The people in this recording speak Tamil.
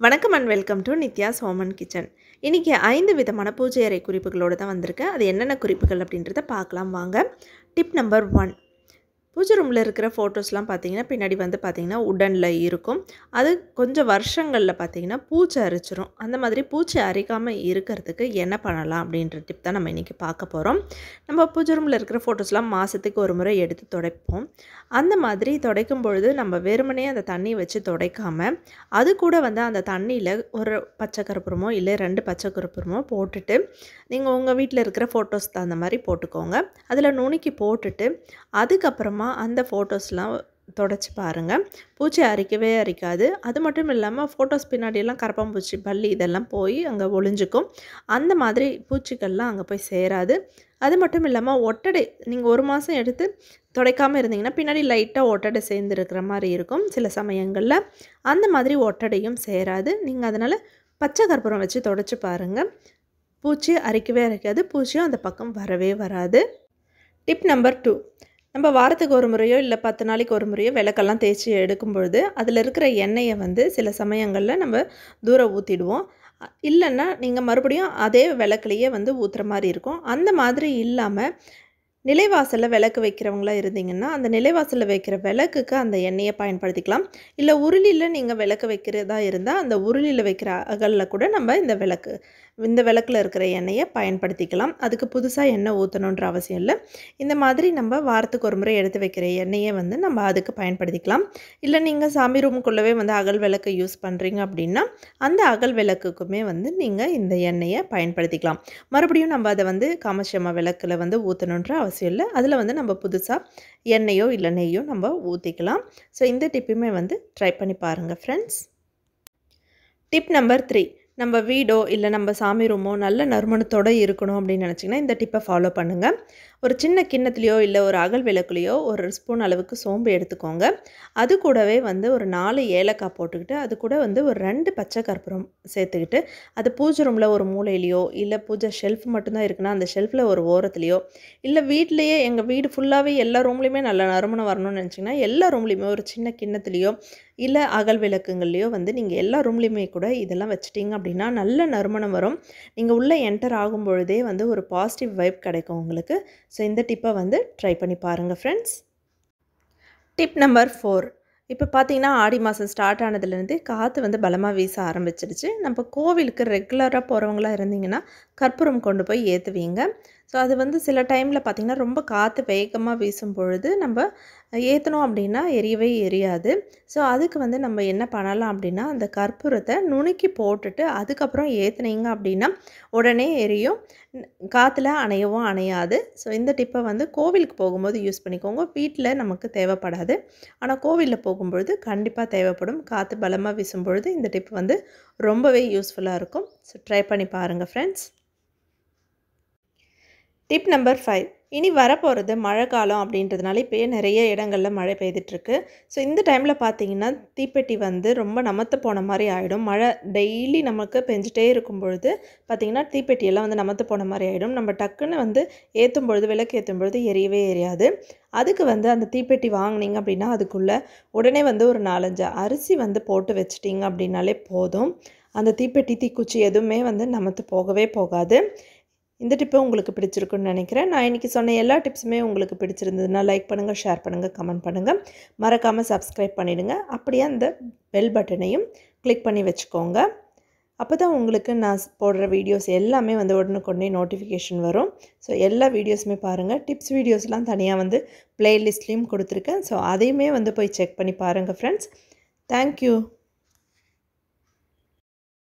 வணக்கம் and welcome to Nithya's home and kitchen. இன்றைக்கி 5 விதமான பூஜை அறை குறிப்புகளோடு தான் வந்திருக்கேன். அது என்னென்ன குறிப்புகள் அப்படின்றத பார்க்கலாம் வாங்க. டிப் நம்பர் 1, பூஜை ரூமில் இருக்கிற ஃபோட்டோஸ்லாம் பார்த்தீங்கன்னா பின்னாடி வந்து பார்த்திங்கன்னா உடனில் இருக்கும். அது கொஞ்சம் வருஷங்களில் பார்த்திங்கன்னா பூச்சி அரிச்சிரும். அந்த மாதிரி பூச்சி அரிக்காமல் இருக்கிறதுக்கு என்ன பண்ணலாம் அப்படின்ற டிப் தான் நம்ம இன்றைக்கி பார்க்க போகிறோம். நம்ம பூஜை ரூமில் இருக்கிற ஃபோட்டோஸ்லாம் மாதத்துக்கு ஒரு முறை எடுத்து துடைப்போம். அந்த மாதிரி துடைக்கும் பொழுது நம்ம வெறுமனே அந்த தண்ணி வச்சு துடைக்காமல் அது கூட வந்து அந்த தண்ணியில் ஒரு பச்சை கற்பூரமோ இல்லை 2 பச்சை கற்பூரமோ போட்டுட்டு நீங்கள் உங்கள் வீட்டில் இருக்கிற ஃபோட்டோஸ் தகுந்த மாதிரி போட்டுக்கோங்க. அதில் நுணுக்கி போட்டுட்டு அதுக்கப்புறமா அந்த ஃபோட்டோஸ்லாம் தொடச்சி பாருங்கள். பூச்சி அரிக்கவே அரிக்காது. அது மட்டும் இல்லாமல் ஃபோட்டோஸ் பின்னாடியெல்லாம் கரப்பாம்பூச்சி பல்லி இதெல்லாம் போய் அங்கே ஒளிஞ்சிக்கும். அந்த மாதிரி பூச்சிகள்லாம் அங்கே போய் சேராது. அது மட்டும் இல்லாமல் ஒட்டடை நீங்கள் 1 மாதம் எடுத்து துடைக்காமல் இருந்தீங்கன்னா பின்னாடி லைட்டாக ஒட்டடை சேர்ந்துருக்கிற மாதிரி இருக்கும் சில சமயங்களில். அந்த மாதிரி ஒட்டடையும் சேராது. நீங்கள் அதனால் பச்சை கற்பூரம் வச்சு தொடச்சி பாருங்கள். பூச்சி அரிக்கவே அரிக்காது. பூச்சியும் அந்த பக்கம் வரவே வராது. டிப் நம்பர் 2, நம்ம வாரத்துக்கு ஒரு முறையோ இல்லை 10 நாளைக்கு ஒரு முறையோ விளக்கெல்லாம் தேய்ச்சி எடுக்கும் பொழுது அதில் இருக்கிற எண்ணெயை வந்து சில சமயங்களில் நம்ம தூரம் ஊற்றிடுவோம். இல்லைன்னா நீங்கள் மறுபடியும் அதே விளக்குலையே வந்து ஊற்றுற மாதிரி இருக்கும். அந்த மாதிரி இல்லாமல் நிலைவாசலில் விளக்கு வைக்கிறவங்களா இருந்தீங்கன்னா அந்த நிலைவாசலில் வைக்கிற விளக்குக்கு அந்த எண்ணெயை பயன்படுத்திக்கலாம். இல்லை உருளியில் நீங்கள் விளக்கு வைக்கிறதா இருந்தால் அந்த உருளியில் வைக்கிற அகலில் கூட நம்ம இந்த விளக்கில் இருக்கிற எண்ணெயை பயன்படுத்திக்கலாம். அதுக்கு புதுசாக எண்ணெய் ஊற்றணுன்ற அவசியம் இல்லை. இந்த மாதிரி நம்ம வாரத்துக்கு ஒரு முறை எடுத்து வைக்கிற எண்ணெயை வந்து நம்ம அதுக்கு பயன்படுத்திக்கலாம். இல்லை நீங்கள் சாமி ரூமுக்குள்ளவே வந்து அகல் விளக்கு யூஸ் பண்ணுறீங்க அப்படின்னா அந்த அகல் விளக்குக்குமே வந்து நீங்கள் இந்த எண்ணெயை பயன்படுத்திக்கலாம். மறுபடியும் நம்ம அதை வந்து காமாட்சி விளக்கில் வந்து ஊற்றணுன்ற அவசியம் இல்லை. அதில் வந்து நம்ம புதுசாக எண்ணெயோ இல்லை நெய்யோ நம்ம ஊற்றிக்கலாம். ஸோ இந்த டிப்புமே வந்து ட்ரை பண்ணி பாருங்கள் ஃப்ரெண்ட்ஸ். டிப் நம்பர் 3, நம்ம வீடோ இல்லை நம்ம சாமி ரூமோ நல்ல நறுமணத்தோடு இருக்கணும் அப்படின்னு நினச்சிங்கன்னா இந்த டிப்பை ஃபாலோ பண்ணுங்கள். ஒரு சின்ன கிண்ணத்துலையோ இல்லை ஒரு அகல் விளக்குலையோ 1 ஸ்பூன் அளவுக்கு சோம்பு எடுத்துக்கோங்க. அது கூடவே வந்து ஒரு 4 ஏலக்காய் போட்டுக்கிட்டு அது கூட வந்து ஒரு 2 பச்சை கற்பூரம் சேர்த்துக்கிட்டு அது பூஜை ரூமில் ஒரு மூலையிலையோ இல்லை பூஜை ஷெல்ஃப் மட்டும்தான் இருக்குன்னா அந்த ஷெல்ஃபில் ஒரு ஓரத்துலையோ இல்லை வீட்லேயே எங்கள் வீடு ஃபுல்லாகவே எல்லா ரூம்லேயுமே நல்ல நறுமணம் வரணும்னு நினச்சிங்கன்னா எல்லா ரூம்லேயுமே ஒரு சின்ன கிண்ணத்துலையோ இல்லை அகல் விளக்குங்கள்லையோ வந்து நீங்கள் எல்லா ரூம்லேயுமே கூட இதெல்லாம் வச்சிட்டிங்க அப்படின்னா நல்ல நறுமணம் வரும். நீங்கள் உள்ளே என்டர் ஆகும் பொழுதே வந்து ஒரு பாசிட்டிவ் வைப் கிடைக்கும் உங்களுக்கு. ஸோ இந்த டிப்பை வந்து ட்ரை பண்ணி பாருங்கள் ஃப்ரெண்ட்ஸ். டிப் நம்பர் 4, இப்போ பார்த்தீங்கன்னா ஆடி மாதம் ஸ்டார்ட் ஆனதுலேருந்து காற்று வந்து பலமாக வீச ஆரம்பிச்சிருச்சு. நம்ம கோவிலுக்கு ரெகுலராக போகிறவங்களா இருந்தீங்கன்னா கற்பூரம் கொண்டு போய் ஏற்றுவீங்க. ஸோ அது வந்து சில டைமில் பார்த்திங்கன்னா ரொம்ப காற்று வேகமாக வீசும் பொழுது நம்ம ஏற்றணும் அப்படின்னா எரியவே எரியாது. ஸோ அதுக்கு வந்து நம்ம என்ன பண்ணலாம் அப்படின்னா அந்த கற்பூரத்தை நுணுக்கி போட்டுட்டு அதுக்கப்புறம் ஏற்றுனீங்க அப்படின்னா உடனே எரியும். காற்றுல அணையவும் அணையாது. ஸோ இந்த டிப்பை வந்து கோவிலுக்கு போகும்போது யூஸ் பண்ணிக்கோங்க. வீட்டில் நமக்கு தேவைப்படாது. ஆனால் கோவிலில் போகும்பொழுது கண்டிப்பாக தேவைப்படும். காற்று பலமாக வீசும்பொழுது இந்த டிப் வந்து ரொம்பவே யூஸ்ஃபுல்லாக இருக்கும். ஸோ ட்ரை பண்ணி பாருங்கள் ஃப்ரெண்ட்ஸ். டிப் நம்பர் 5, இனி வரப்போகிறது மழை காலம் அப்படின்றதுனால இப்போயே நிறைய இடங்களில் மழை பெய்துட்ருக்கு. ஸோ இந்த டைமில் பார்த்திங்கன்னா தீப்பெட்டி வந்து ரொம்ப நமத்து போன மாதிரி ஆகிடும். மழை டெய்லி நமக்கு பெஞ்சிட்டே இருக்கும் பொழுது பார்த்திங்கன்னா தீப்பெட்டியெல்லாம் வந்து நமத்து போன மாதிரி ஆகிடும். நம்ம டக்குன்னு வந்து ஏற்றும் பொழுது விளக்கு ஏற்றும் பொழுது எரியவே எரியாது. அதுக்கு வந்து அந்த தீப்பெட்டி வாங்கினீங்க அப்படின்னா அதுக்குள்ளே உடனே வந்து ஒரு 4-5 அரிசி வந்து போட்டு வச்சிட்டிங்க அப்படின்னாலே போதும். அந்த தீப்பெட்டி தீக்குச்சி எதுவுமே வந்து நமத்து போகவே போகாது. இந்த டிப்பு உங்களுக்கு பிடிச்சிருக்குன்னு நினைக்கிறேன். நான் இன்றைக்கி சொன்ன எல்லா டிப்ஸுமே உங்களுக்கு பிடிச்சிருந்ததுன்னா லைக் பண்ணுங்கள், ஷேர் பண்ணுங்கள், கமெண்ட் பண்ணுங்கள். மறக்காமல் சப்ஸ்கிரைப் பண்ணிவிடுங்க. அப்படியே அந்த பெல் பட்டனையும் கிளிக் பண்ணி வச்சுக்கோங்க. அப்போ தான் உங்களுக்கு நான் போடுற வீடியோஸ் எல்லாமே வந்து உடனுக்குடனே நோட்டிஃபிகேஷன் வரும். ஸோ எல்லா வீடியோஸுமே பாருங்கள். டிப்ஸ் வீடியோஸ்லாம் தனியாக வந்து ப்ளேலிஸ்ட்லேயும் கொடுத்துருக்கேன். ஸோ அதையுமே வந்து போய் செக் பண்ணி பாருங்கள் ஃப்ரெண்ட்ஸ். தேங்க்யூ.